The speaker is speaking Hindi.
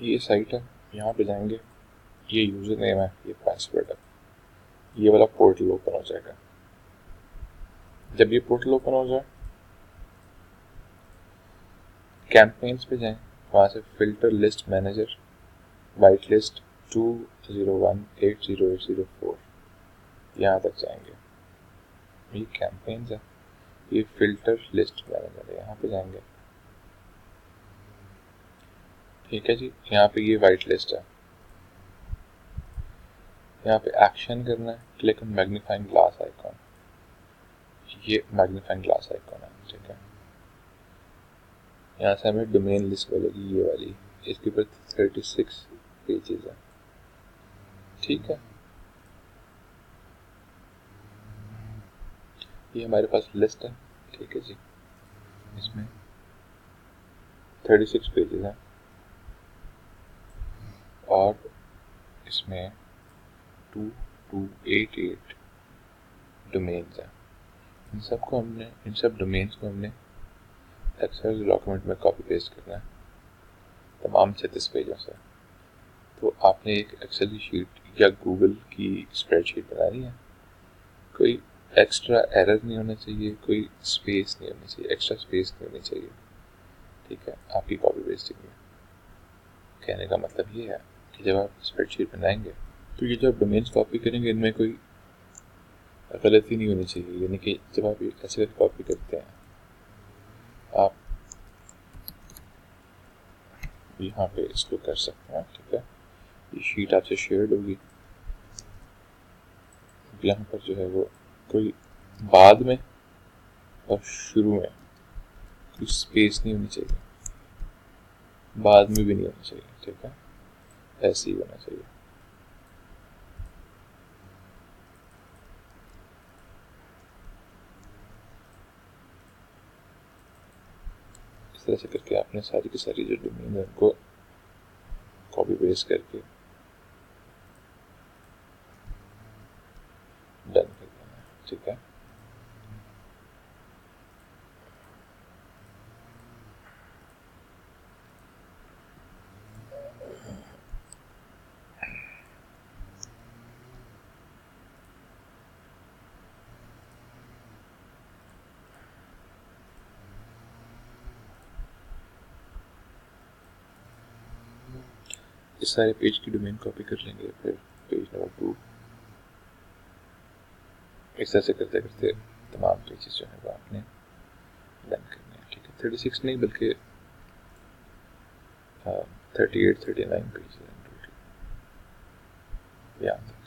ये साइट है, यहाँ पे जाएंगे, ये यूज़र नेम है, ये पासवर्ड है, ये वाला पोर्टल ओपन हो जाएगा। जब ये पोर्टल ओपन हो जाए, कैंपेन्स पे जाएं, वहाँ से filter list manager, white list 201808004, यहाँ तक जाएंगे। ये कैंपेन्स है, ये फिल्टर लिस्ट मैनेजर है, यहाँ पे जाएंगे। ठीक है जी, यहाँ पे ये वाइट लिस्ट है, यहाँ पे एक्शन करना है, click on magnifying glass icon, ये मैग्नीफाइंग ग्लास आइकॉन है। ठीक है, यहाँ से हमें डोमेन लिस्ट मिलेगी, ये वाली, इसके ऊपर 36 पेजेस है। ठीक है, ये हमारे पास लिस्ट है। ठीक है जी, इसमें 36 पेजेस हैं और इसमें 2288 डोमेन्स हैं। इन सब डोमेन्स को हमने एक्सेल डॉक्यूमेंट में कॉपी पेस्ट करना है, तमाम 36 पेजों से। तो आपने एक एक्सेल की शीट या गूगल की स्प्रेडशीट बनानी है, कोई एक्स्ट्रा एरर नहीं होना चाहिए, कोई स्पेस नहीं होनी चाहिए, एक्स्ट्रा स्पेस नहीं होनी चाहिए। ठीक है, आपकी कॉपी पेस्टिंग में कहने का मतलब ये है कि जब आप स्प्रेडशीट बनाएंगे तो ये जो आप डोमेन्स कॉपी करेंगे, इनमें कोई गलती नहीं होनी चाहिए। यानी कि जब आप ऐसे कॉपी करते हैं, आप यहाँ पे इसको कर सकते हैं। ठीक है, ये शीट आपसे शेयर्ड होगी, यहाँ पर जो है वो कोई बाद में और शुरू में कोई स्पेस नहीं होनी चाहिए, बाद में भी नहीं होनी चाहिए। ठीक है, ऐसे ही होना चाहिए। इस तरह से करके आपने सारी की सारी जो डोमेन है उनको कॉपी पेस्ट करके डन कर देना है। ठीक है, इस सारे पेज की डोमेन कॉपी कर लेंगे। फिर पेज नंबर 2, इस तरह से करते करते तमाम पेजेस जो है वो आपने डन करने हैं। ठीक है, 36 नहीं बल्कि 38-39 पेजेस हैं टोटल, यहाँ तक।